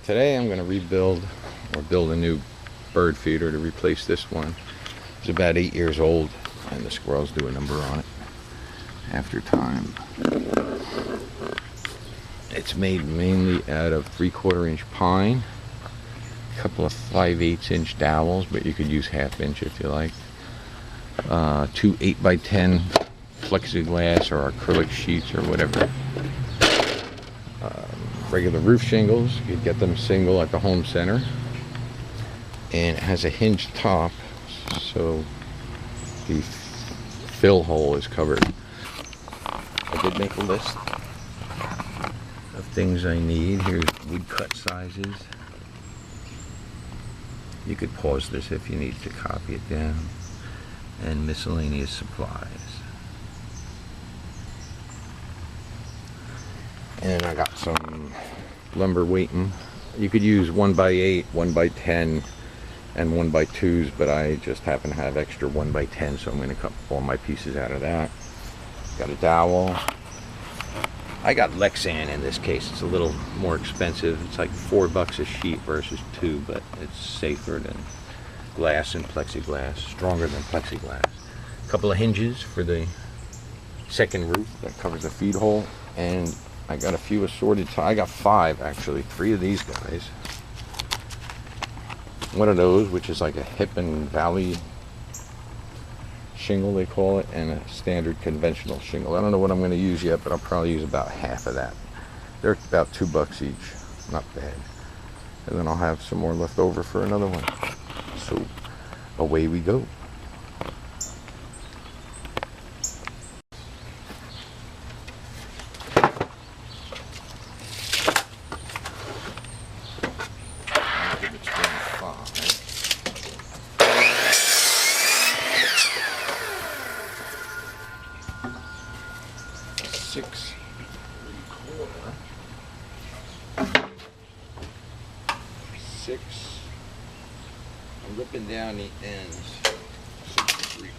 Today I'm going to rebuild or build a new bird feeder to replace this one. It's about 8 years old and the squirrels do a number on it after time. It's made mainly out of 3/4 inch pine, a couple of 5/8 inch dowels, but you could use 1/2 inch if you like. 2 8x10 plexiglass or acrylic sheets or whatever. Regular roof shingles, you could get them single at the home center. And it has a hinged top, so the fill hole is covered. I did make a list of things I need. Here's woodcut sizes. You could pause this if you need to copy it down. And miscellaneous supplies. And I got some lumber weighting. You could use 1x8, 1x10, and 1x2s, but I just happen to have extra 1x10, so I'm going to cut all my pieces out of that. Got a dowel. I got Lexan in this case. It's a little more expensive. It's like $4 a sheet versus 2, but it's safer than glass and plexiglass, stronger than plexiglass. A couple of hinges for the second roof that covers the feed hole, and I got a few assorted I got 5 actually, 3 of these guys. One of those, which is like a hip and valley shingle they call it, and a standard conventional shingle. I don't know what I'm going to use yet, but I'll probably use about half of that. They're about $2 each, not bad. And then I'll have some more left over for another one. So away we go. I'm ripping down the ends. 6 3/4.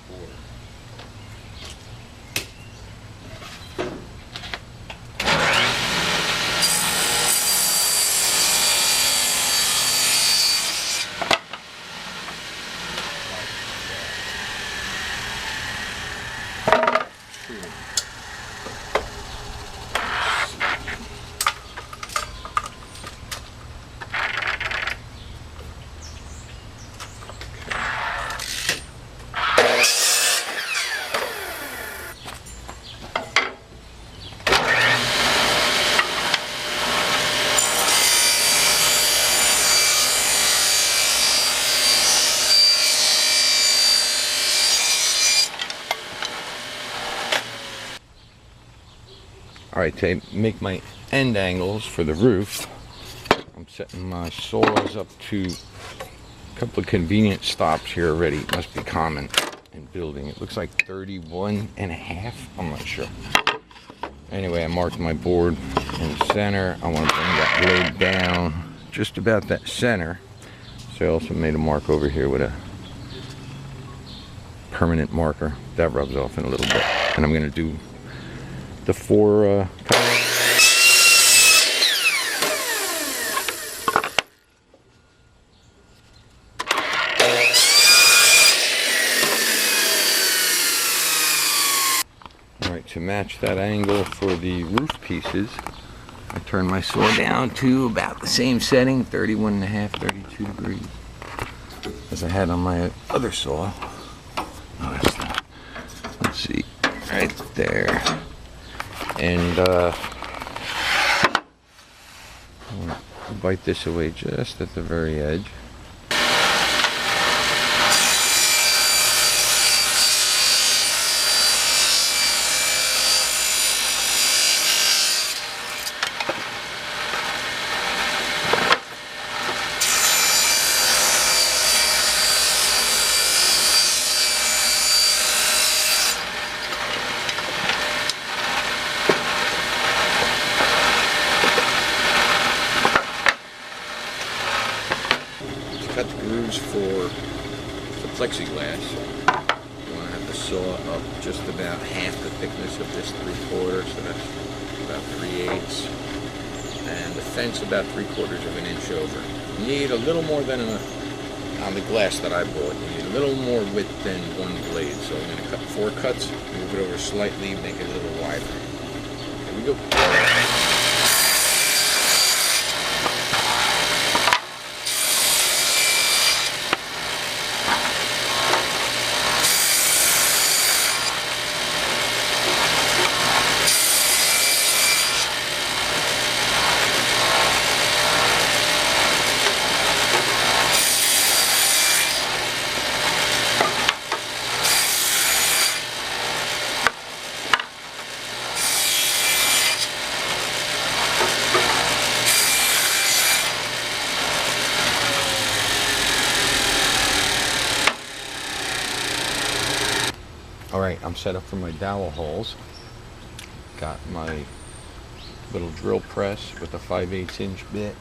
Alright, to make my end angles for the roof, I'm setting my saws up to a couple of convenient stops here already. It must be common in building. It looks like 31.5. I'm not sure. Anyway, I marked my board in the center. I want to bring that blade down just about that center. So I also made a mark over here with a permanent marker. That rubs off in a little bit. And I'm going to do the 4 Alright, to match that angle for the roof pieces, I turn my saw down to about the same setting, 31.5, 32 degrees, as I had on my other saw. Oh, that's not, let's see, right there. And I'll bite this away just at the very edge. Cut the grooves for the plexiglass. You want to have the saw up just about half the thickness of this 3/4, so that's about 3/8. and the fence about 3/4 of an inch over. You need a little more than on the glass that I bought. You need a little more width than one blade. So I'm going to cut 4 cuts, move it over slightly, make it a little wider. Here we go. Alright, I'm set up for my dowel holes. Got my little drill press with a 5/8 inch bit,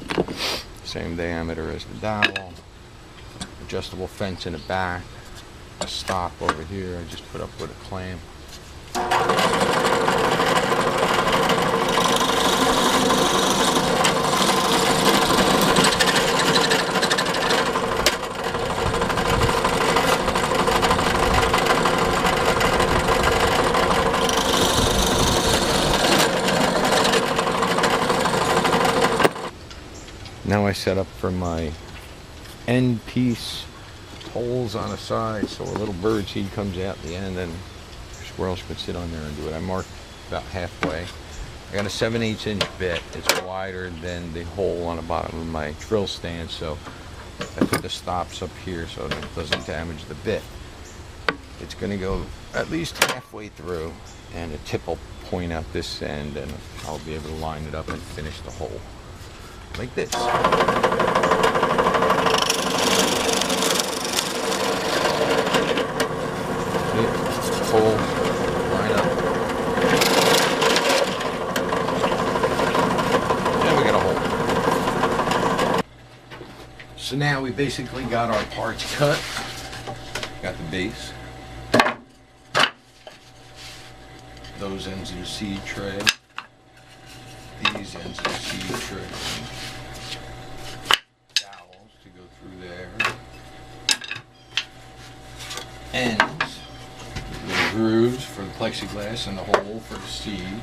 same diameter as the dowel, adjustable fence in the back, a stop over here I just put up with a clamp. Now I set up for my end piece holes on the side so a little bird seed comes out the end and squirrels can sit on there and do it. I marked about halfway. I got a 7/8 inch bit. It's wider than the hole on the bottom of my drill stand, so I put the stops up here so that it doesn't damage the bit. It's going to go at least halfway through and the tip will point out this end and I'll be able to line it up and finish the hole. Like this. Hole, line up. And we got a hole. So now we basically got our parts cut. Got the base. Those ends of the seed tray. These ends of the seed tray. Ends, little grooves for the plexiglass and the hole for the seed,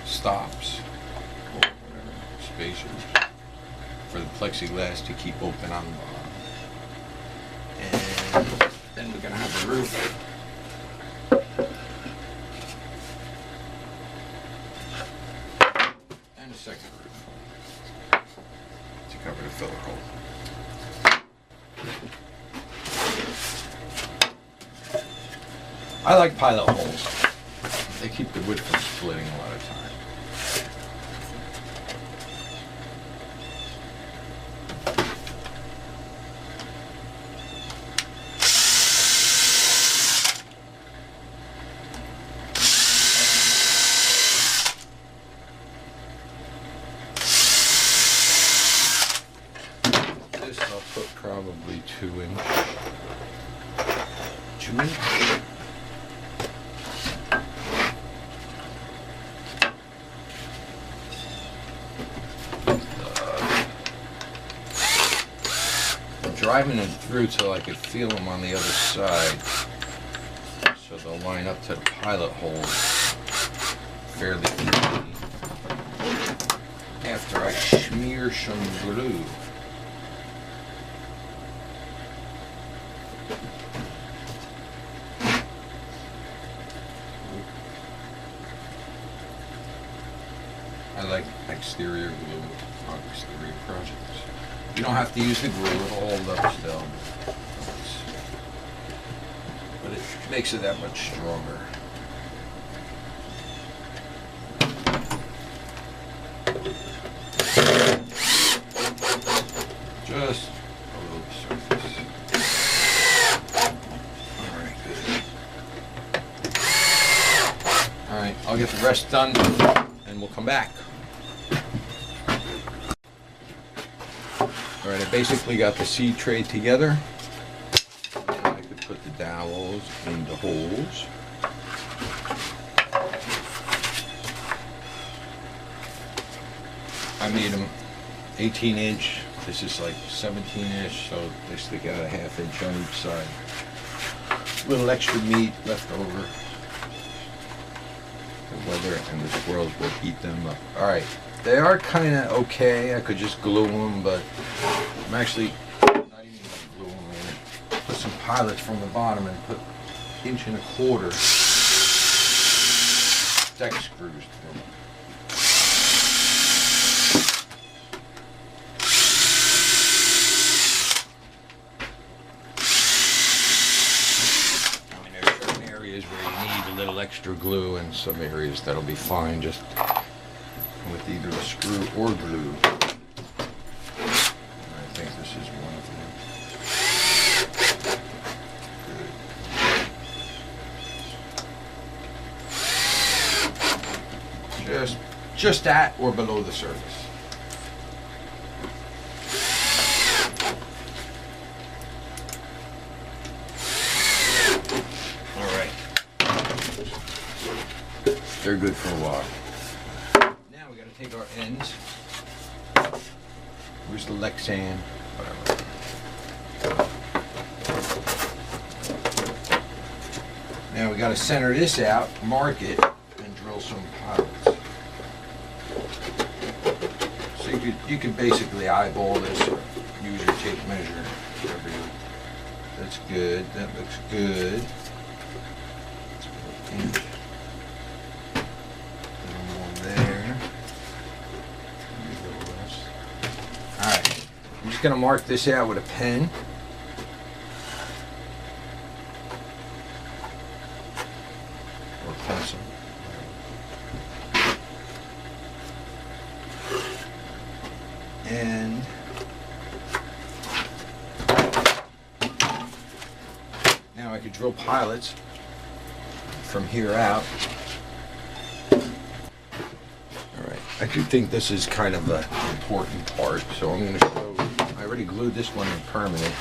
stops, or whatever, spacers for the plexiglass to keep open on the bottom. And then we're going to have the roof. And a second roof to cover the filler hole. I like pilot holes. They keep the wood from splitting a lot of time. This I'll put probably 2 inch. 2 inch. Driving them through till I could feel them on the other side, so they'll line up to the pilot holes fairly easily. After I smear some glue. I like exterior glue on exterior projects. You don't have to use the glue, it'll hold up still. But it makes it that much stronger. Just a little surface. Alright, good. Alright, I'll get the rest done and we'll come back. Alright, I basically got the seed tray together. And I could put the dowels in the holes. I made them 18-inch. This is like 17-inch, so they stick out a ½ inch on each side. A little extra meat left over. The weather and the squirrels will eat them up. Alright, they are kind of okay. I could just glue them, but I'm actually not even going to glue them. I'm going to put some pilots from the bottom and put 1.25 deck screws through them. Little extra glue in some areas that'll be fine just with either a screw or glue. I think this is one of them. Good. Just at or below the surface. They're good for a while. Now we got to take our ends. Where's the Lexan? Whatever. Now we got to center this out, mark it, and drill some pilots. So you could basically eyeball this or use your tape measure. Whatever you. That's good. That looks good. Inch. I'm just going to mark this out with a pen. Or pencil. And now I could drill pilots from here out. Alright, I do think this is kind of an important part, so I'm going to show. I already glued this one in permanent.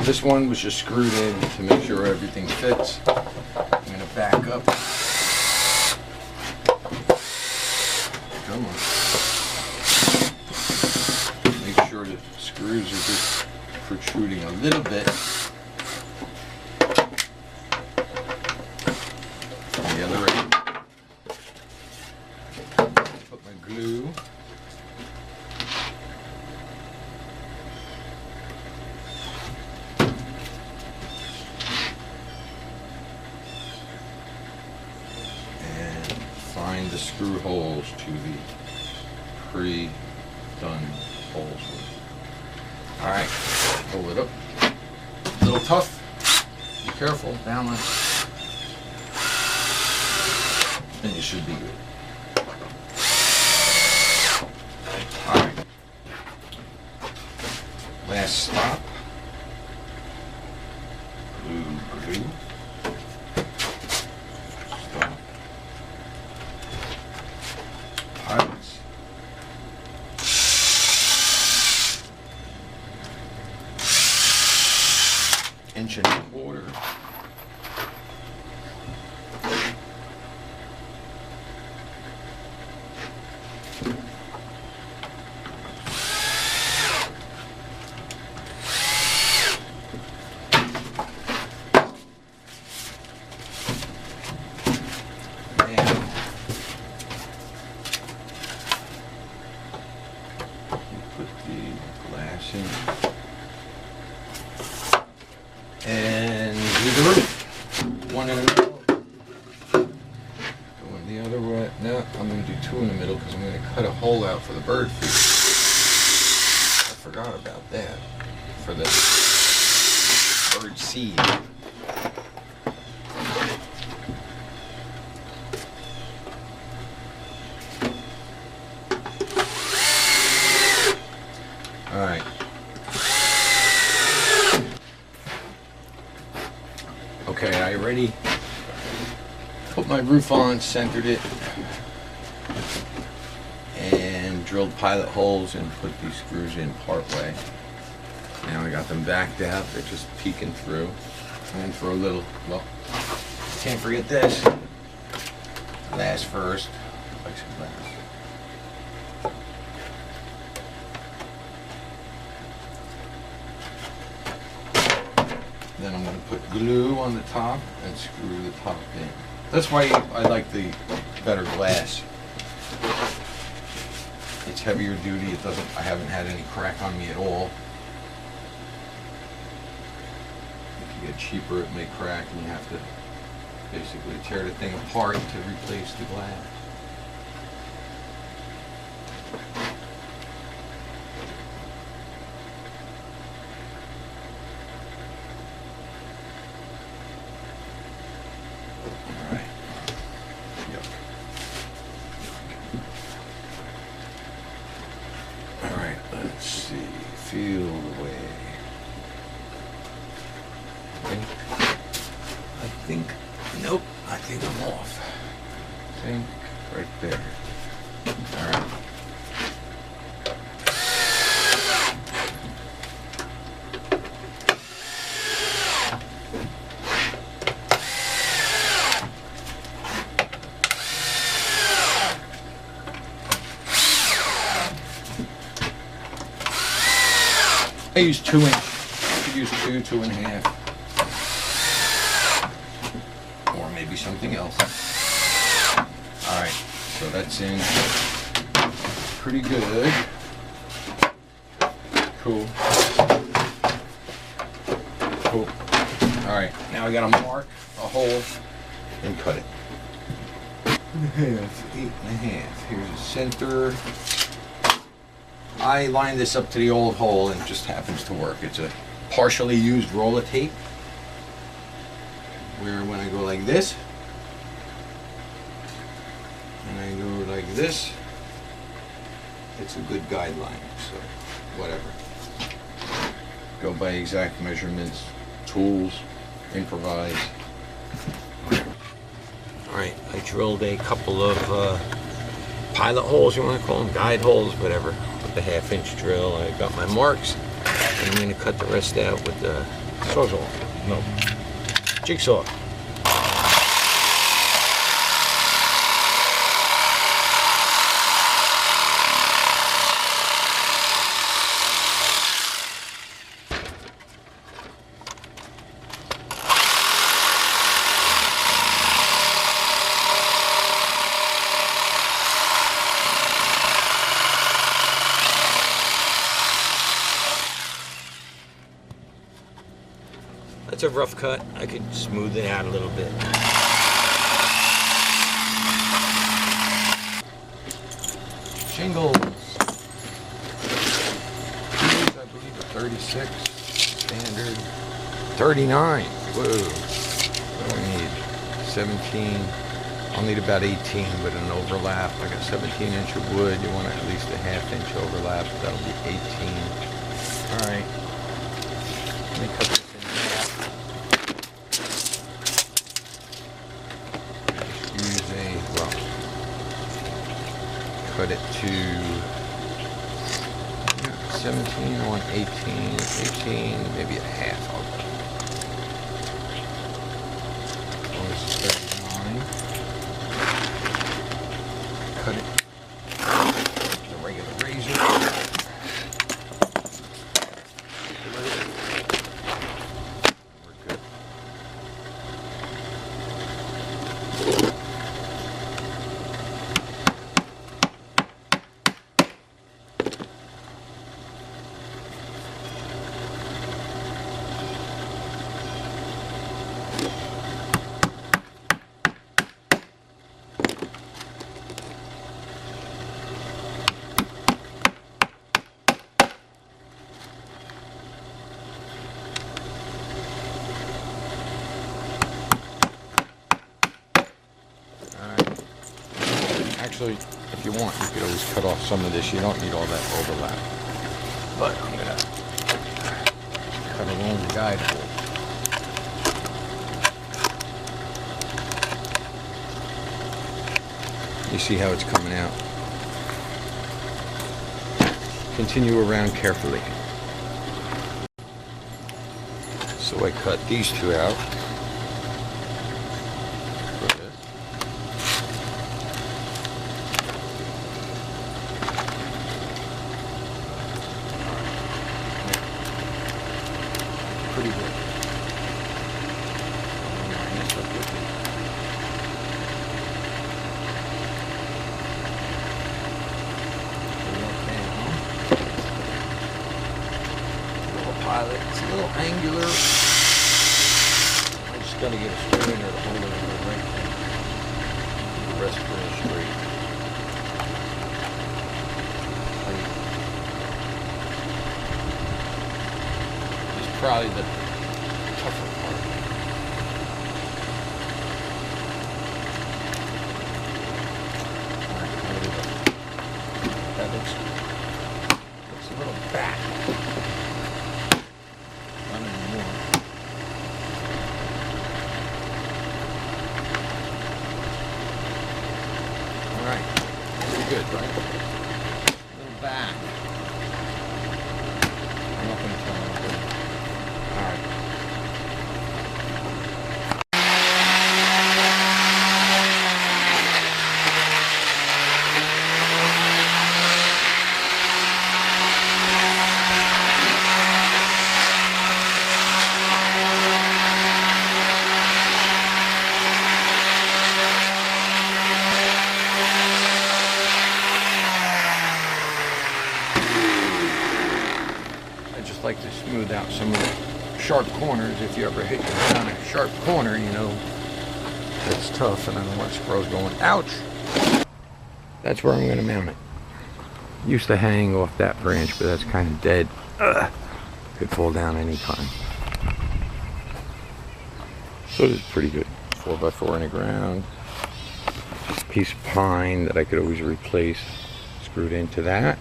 This one was just screwed in to make sure everything fits. I'm going to back up. Come on. Make sure the screws are just protruding a little bit. The other end. Put my glue. Find the screw holes to the pre-done holes. Alright, pull it up. A little tough. Be careful, balance. And you should be good. Alright. Last stop. Glue. Pilots. Inch and a quarter. And do the roof. One in the middle. Going the other way. No, I'm going to do two in the middle because I'm going to cut a hole out for the bird feeder. I forgot about that. For the bird seed. Alright. Okay, I already put my roof on, centered it, and drilled pilot holes and put these screws in part way. Now I got them backed out, they're just peeking through. And for a little, well, can't forget this. Glass first, plexiglass. Then I'm going to put glue on the top and screw the top in. That's why I like the better glass. It's heavier duty. It doesn't. I haven't had any crack on me at all. If you get cheaper, it may crack, and you have to basically tear the thing apart to replace the glass. Let's see, feel the way. Okay. Nope, I think I'm off. See, right there. All right. I use 2 inch. You could use 2.5. Or maybe something else. Alright, so that's in pretty good. Cool. Cool. Alright, now I gotta mark a hole and cut it. 8.5, 8.5. Here's the center. I lined this up to the old hole and it just happens to work. It's a partially used roll of tape where when I go like this and I go like this, it's a good guideline. So whatever. Go by exact measurements, tools, improvise. Alright, I drilled a couple of pilot holes, you want to call them, guide holes, whatever. With the 1/2 inch drill, I got my marks, and I'm going to cut the rest out with the sawzall. No, jigsaw. That's a rough cut. I could smooth it out a little bit. Shingles. These, I believe, are 36. Standard. 39. Whoa. What do I need? 17. I'll need about 18 with an overlap. I got 17 inch of wood. You want at least a 1/2 inch overlap. That'll be 18. All right. Let me cut this. Cut it to 17, I want 18, maybe a 1/2. This is 39. Cut it with a regular razor. We're good. Actually, if you want, you could always cut off some of this. You don't need all that overlap. But I'm going to cut along the guide hole. You see how it's coming out. Continue around carefully. So I cut these two out. Pretty good. pilot. It's a little angular. I just got to get a screw in there to hold it in the right thing. The rest of it is straight. This is probably the tougher part. Alright, there we go. That looks a little back. Not anymore. Alright, pretty good, right? A little back. I'm not going to tell you. Alright. Like to smooth out some of the sharp corners. If you ever hit your head on a sharp corner, you know it's tough. And I don't want squirrels going, ouch. That's where I'm going to mount it. Used to hang off that branch, but that's kind of dead. Could fall down anytime. So this is pretty good. 4x4 in the ground. Piece of pine that I could always replace. Screwed into that.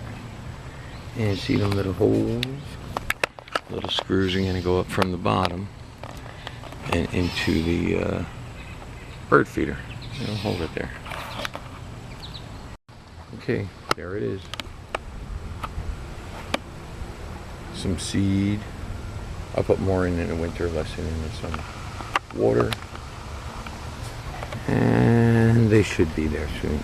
And see them little holes? Little screws are going to go up from the bottom and into the bird feeder. It'll hold it there. Okay, there it is. Some seed. I'll put more in the winter, less in the summer. Water. And they should be there soon.